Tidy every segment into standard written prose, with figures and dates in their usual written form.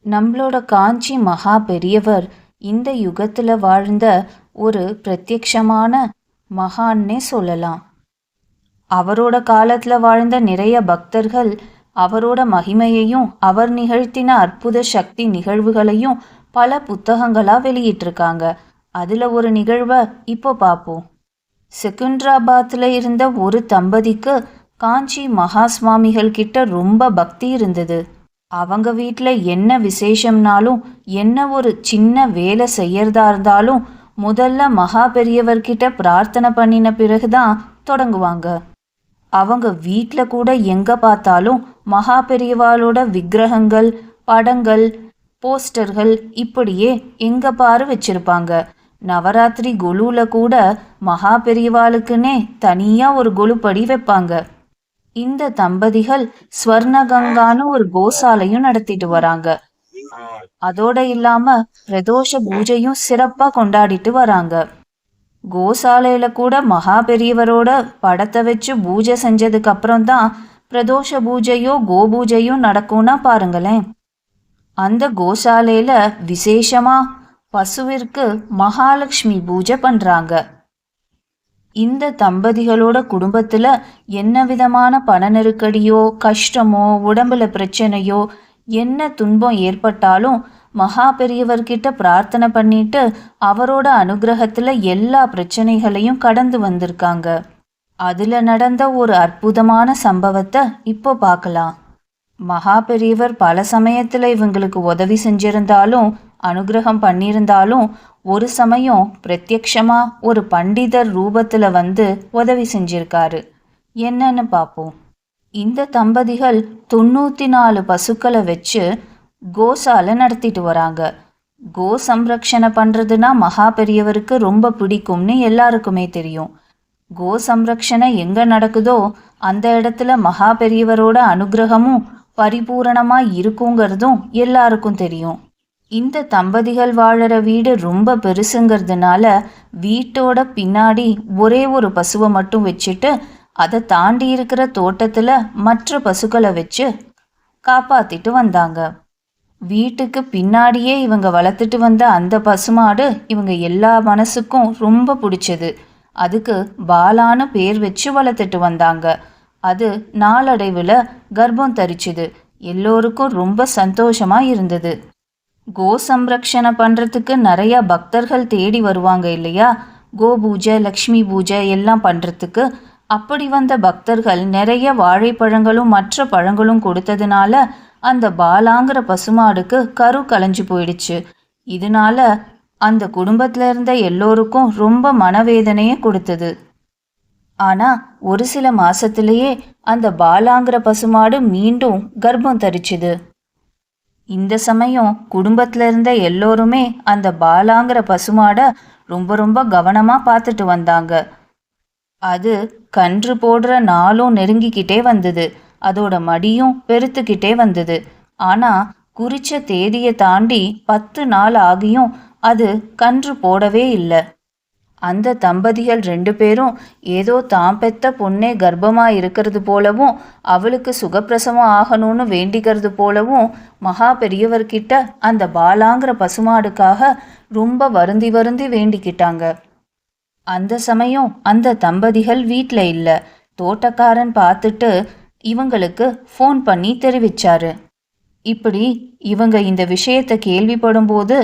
நம்மளோட காஞ்சி மகா பெரியவர் இந்த யுகத்துல வாழ்ந்த ஒரு பிரத்யக்ஷமான மகான்னே சொல்லலாம். அவரோட காலத்துல வாழ்ந்த நிறைய பக்தர்கள் அவரோட மகிமையையும் அவர் நிகழ்த்தின அற்புத சக்தி நிகழ்வுகளையும் பல புத்தகங்களா வெளியிட்டிருக்காங்க. அதுல ஒரு நிகழ்வை இப்போ பார்ப்போம். செகந்திராபாத்ல இருந்த ஒரு தம்பதிக்கு காஞ்சி மகா சுவாமிகள் கிட்ட ரொம்ப பக்தி இருந்தது. அவங்க வீட்டில் என்ன விசேஷம்னாலும் என்ன ஒரு சின்ன வேலை செய்யறதா இருந்தாலும் முதல்ல மகா பெரியவர்கிட்ட பிரார்த்தனை பண்ணின பிறகுதான் தொடங்குவாங்க. அவங்க வீட்டில் கூட எங்கே பார்த்தாலும் மகா பெரியவாளோட விக்கிரகங்கள், படங்கள், போஸ்டர்கள் இப்படியே எங்கே பாரு வச்சிருப்பாங்க. நவராத்திரி கொலுல கூட மகா பெரியவாளுக்குன்னே தனியாக ஒரு கொலுப்படி வைப்பாங்க. இந்த தம்பதிகள் ஸ்வர்ணகங்கான்னு ஒரு கோசாலையும் நடத்திட்டு வராங்க. அதோட இல்லாம பிரதோஷ பூஜையும் சிறப்பா கொண்டாடிட்டு வராங்க. கோசாலையில கூட மகா பெரியவரோட படத்தை வச்சு பூஜை செஞ்சதுக்கு அப்புறம் தான் பிரதோஷ பூஜையோ கோபூஜையோ நடக்கும்னா பாருங்களேன். அந்த கோசாலையில விசேஷமா பசுவிற்கு மகாலட்சுமி பூஜை பண்றாங்க. இந்த தம்பதிகளோட குடும்பத்துல என்ன விதமான பண நெருக்கடியோ கஷ்டமோ உடம்புல பிரச்சனையோ என்ன துன்பம் ஏற்பட்டாலும் மகா பெரியவர்கிட்ட பிரார்த்தனை பண்ணிட்டு அவரோட அனுகிரகத்துல எல்லா பிரச்சனைகளையும் கடந்து வந்திருக்காங்க. அதுல நடந்த ஒரு அற்புதமான சம்பவத்தை இப்போ பார்க்கலாம். மகா பெரியவர் பல சமயத்துல இவங்களுக்கு உதவி செஞ்சிருந்தாலும் அனுகிரகம் பண்ணியிருந்தாலும் ஒரு சமயம் பிரத்யக்ஷமா ஒரு பண்டிதர் ரூபத்துல வந்து உதவி செஞ்சிருக்காரு. என்னன்னு பார்ப்போம். இந்த தம்பதிகள் 94 பசுக்களை வச்சு கோசாலை நடத்திட்டு வராங்க. கோ சம்ரக்ஷணை பண்றதுன்னா மகா பெரியவருக்கு ரொம்ப பிடிக்கும்னு எல்லாருக்குமே தெரியும். கோ சம்ரக்ஷணை எங்க நடக்குதோ அந்த இடத்துல மகா பெரியவரோட அனுகிரகமும் பரிபூரணமா இருக்குங்கிறதும் எல்லாருக்கும் தெரியும். இந்த தம்பதிகள் வாழற வீடு ரொம்ப பெருசுங்கிறதுனால வீட்டோட பின்னாடி ஒரே ஒரு பசுவை மட்டும் வச்சுட்டு அதை தாண்டி இருக்கிற தோட்டத்துல மற்ற பசுக்களை வச்சு காப்பாத்திட்டு வந்தாங்க. வீட்டுக்கு பின்னாடியே இவங்க வளர்த்துட்டு வந்த அந்த பசுமாடு இவங்க எல்லா மனசுக்கும் ரொம்ப பிடிச்சது. அதுக்கு பாலான்னு பேர் வச்சு வளர்த்துட்டு வந்தாங்க. அது நாளடைவில் கர்ப்பம் தரிச்சுது. எல்லோருக்கும் ரொம்ப சந்தோஷமா இருந்தது. கோ சம்ரக்ஷணை பண்றதுக்கு நிறைய பக்தர்கள் தேடி வருவாங்க இல்லையா, கோ பூஜை லக்ஷ்மி பூஜை எல்லாம் பண்றதுக்கு. அப்படி வந்த பக்தர்கள் நிறைய வாழைப்பழங்களும் மற்ற பழங்களும் கொடுத்ததுனால அந்த பாலாங்கிற பசுமாடுக்கு கரு கலைஞ்சு போயிடுச்சு. இதனால அந்த குடும்பத்துல இருந்த எல்லோருக்கும் ரொம்ப மனவேதனையை கொடுத்தது. ஆனா ஒரு சில மாசத்திலேயே அந்த பாலாங்கிற பசுமாடு மீண்டும் கர்ப்பம் தரிச்சுது. இந்த சமயம் குடும்பத்துல இருந்த எல்லோருமே அந்த பாலாங்கிற பசுமாட ரொம்ப ரொம்ப கவனமா பார்த்துட்டு வந்தாங்க. அது கன்று போடுற நாளும் நெருங்கிக்கிட்டே வந்தது. அதோட மடியும் பெருத்துக்கிட்டே வந்தது. ஆனா குறிச்ச தேதியை தாண்டி 10 நாள் ஆகியும் அது கன்று போடவே இல்லை. அந்த தம்பதிகள் 2 பேரும் ஏதோ தாம் பெத்த பொண்ணே கர்ப்பமா இருக்கிறது போலவும் அவளுக்கு சுகப்பிரசவம் ஆகணும்னு வேண்டிக்கிறது போலவும் மகா பெரியவர்கிட்ட அந்த பாலாங்கிற பசுமாடுக்காக ரொம்ப வருந்தி வருந்தி வேண்டிக்கிட்டாங்க. அந்த சமயம் அந்த தம்பதிகள் வீட்டில் இல்லை. தோட்டக்காரன் பார்த்துட்டு இவங்களுக்கு ஃபோன் பண்ணி தெரிவிச்சாரு. இப்படி இவங்க இந்த விஷயத்தை கேள்விப்படும் போது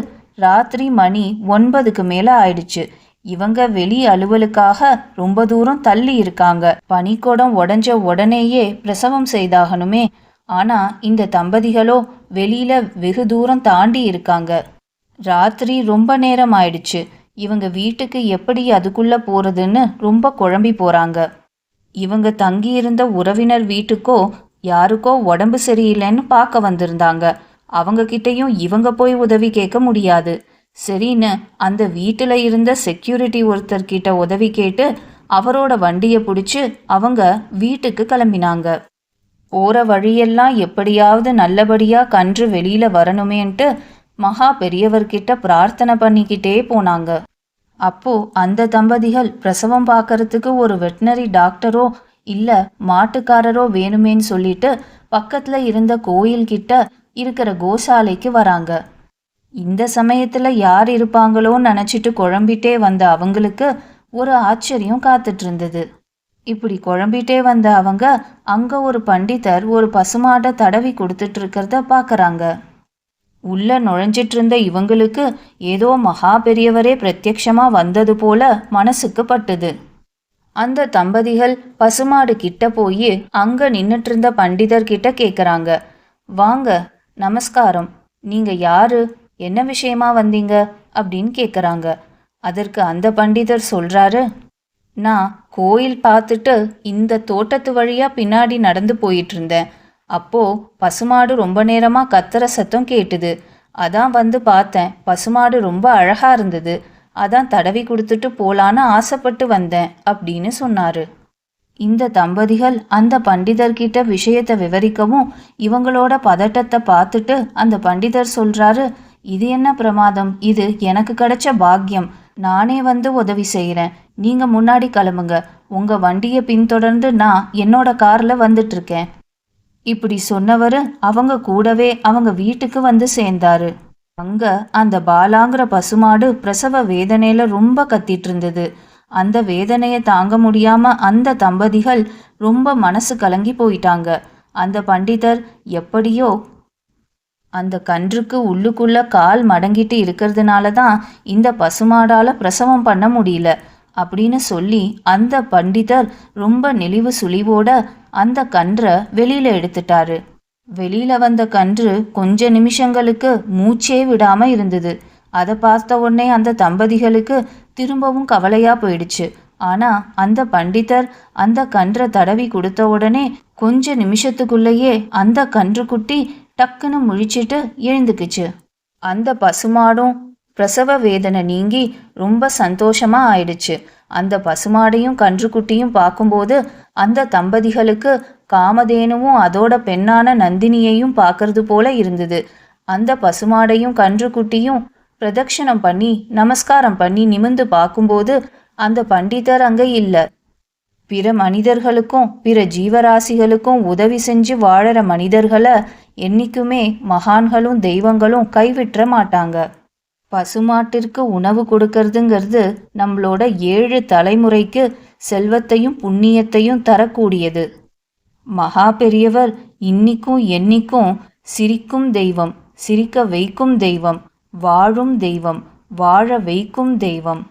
ராத்திரி மணி 9க்கு மேலே ஆயிடுச்சு. இவங்க வெளி அலுவலுக்காக ரொம்ப தூரம் தள்ளி இருக்காங்க. பனிக்கூடம் உடஞ்ச உடனேயே பிரசவம் செய்தாகணுமே. ஆனா இந்த தம்பதிகளோ வெளியில வெகு தூரம் தாண்டி இருக்காங்க. ராத்திரி ரொம்ப நேரம் ஆயிடுச்சு. இவங்க வீட்டுக்கு எப்படி அதுக்குள்ள போறதுன்னு ரொம்ப குழம்பி போறாங்க. இவங்க தங்கியிருந்த உறவினர் வீட்டுக்கோ யாருக்கோ உடம்பு சரியில்லைன்னு பார்க்க வந்திருந்தாங்க. அவங்க கிட்டையும் இவங்க போய் உதவி கேட்க முடியாது. சரின்னு அந்த வீட்டில் இருந்த செக்யூரிட்டி ஒருத்தர்கிட்ட உதவி கேட்டு அவரோட வண்டியை பிடிச்சி அவங்க வீட்டுக்கு கிளம்பினாங்க. போகிற வழியெல்லாம் எப்படியாவது நல்லபடியாக கன்று வெளியில் வரணுமேன்ட்டு மகா பெரியவர்கிட்ட பிரார்த்தனை பண்ணிக்கிட்டே போனாங்க. அப்போ அந்த தம்பதிகள் பிரசவம் பார்க்கறதுக்கு ஒரு வெட்டினரி டாக்டரோ இல்லை மாட்டுக்காரரோ வேணுமேன்னு சொல்லிட்டு பக்கத்தில் இருந்த கோயில்கிட்ட இருக்கிற கோசாலைக்கு வராங்க. இந்த சமயத்துல யார் இருப்பாங்களோன்னு நினைச்சிட்டு குழம்பிட்டே வந்த அவங்களுக்கு ஒரு ஆச்சரியம் காத்துட்டு இருந்தது. இப்படி குழம்பிட்டே வந்த அவங்க அங்க ஒரு பண்டிதர் ஒரு பசுமாட்டை தடவி கொடுத்துட்டு இருக்கிறத பாக்குறாங்க. உள்ள நுழைஞ்சிட்டு இருந்த இவங்களுக்கு ஏதோ மகா பெரியவரே பிரத்யக்ஷமா வந்தது போல மனசுக்கு பட்டுது. அந்த தம்பதிகள் பசுமாடு கிட்ட போய் அங்க நின்னுட்டு இருந்த பண்டிதர் கிட்ட கேக்குறாங்க, வாங்க, நமஸ்காரம், நீங்க யாரு, என்ன விஷயமா வந்தீங்க அப்படின்னு கேக்குறாங்க. அதற்கு அந்த பண்டிதர் சொல்றாரு, நான் கோயில் பார்த்துட்டு இந்த தோட்டத்து வழியா பின்னாடி நடந்து போயிட்டு இருந்தேன். அப்போ பசுமாடு ரொம்ப நேரமா கத்துற சத்தம் கேட்டுது. அதான் வந்து பார்த்தேன். பசுமாடு ரொம்ப அழகா இருந்தது. அதான் தடவி கொடுத்துட்டு போலான்னு ஆசைப்பட்டு வந்தேன் அப்படின்னு சொன்னாரு. இந்த தம்பதிகள் அந்த பண்டிதர்கிட்ட விஷயத்தை விவரிக்கவும் இவங்களோட பதட்டத்தை பார்த்துட்டு அந்த பண்டிதர் சொல்றாரு, இது என்ன பிரமாதம், இது எனக்கு கிடைச்ச பாக்கியம், நானே வந்து உதவி செய்கிறேன், நீங்க முன்னாடி கிளம்புங்க, உங்க வண்டியை பின்தொடர்ந்து நான் என்னோட கார்ல வந்துட்டு இருக்கேன். இப்படி சொன்னவர் அவங்க கூடவே அவங்க வீட்டுக்கு வந்து சேர்ந்தாரு. அங்க அந்த பாலாங்கிற பசுமாடு பிரசவ வேதனையில ரொம்ப கத்திட்டு இருந்தது. அந்த வேதனையை தாங்க முடியாம அந்த தம்பதிகள் ரொம்ப மனசு கலங்கி போயிட்டாங்க. அந்த பண்டிதர் எப்படியோ அந்த கன்றுக்கு உள்ளுக்குள்ள கால் மடங்கிட்டு இருக்கிறதுனால தான் இந்த பசுமாடால பிரசவம் பண்ண முடியல அப்படின்னு சொல்லி அந்த பண்டிதர் ரொம்ப நெளிவு சுழிவோட அந்த கன்றை வெளியில எடுத்துட்டாரு. வெளியில வந்த கன்று கொஞ்ச நிமிஷங்களுக்கு மூச்சே விடாம இருந்தது. அதை பார்த்த உடனே அந்த தம்பதிகளுக்கு திரும்பவும் கவலையா போயிடுச்சு. ஆனா அந்த பண்டிதர் அந்த கன்றை தடவி கொடுத்த உடனே கொஞ்ச நிமிஷத்துக்குள்ளேயே அந்த கன்றுக்குட்டி டக்குன்னு முழிச்சிட்டு எழுந்துக்குச்சு. அந்த பசுமாடும் பிரசவ வேதனை நீங்கி ரொம்ப சந்தோஷமா ஆயிடுச்சு. அந்த பசுமாடையும் கன்றுக்குட்டியும் பார்க்கும்போது அந்த தம்பதிகளுக்கு காமதேனுவும் அதோட பெண்ணான நந்தினியையும் பார்க்கறது போல இருந்தது. அந்த பசுமாடையும் கன்றுக்குட்டியும் பிரதட்சணம் பண்ணி நமஸ்காரம் பண்ணி நிமிர்ந்து பார்க்கும்போது அந்த பண்டிதர் அங்க இல்லை. பிற மனிதர்களுக்கும் பிற ஜீவராசிகளுக்கும் உதவி செஞ்சு வாழற மனிதர்களை என்னைக்குமே மகான்களும் தெய்வங்களும் கைவிட்டுற மாட்டாங்க. பசுமாட்டிற்கு உணவு கொடுக்கறதுங்கிறது நம்மளோட 7 தலைமுறைக்கு செல்வத்தையும் புண்ணியத்தையும் தரக்கூடியது. மகா பெரியவர் இன்னிக்கும் என்னைக்கும் சிரிக்கும் தெய்வம், சிரிக்க வைக்கும் தெய்வம், வாழும் தெய்வம், வாழ வைக்கும் தெய்வம்.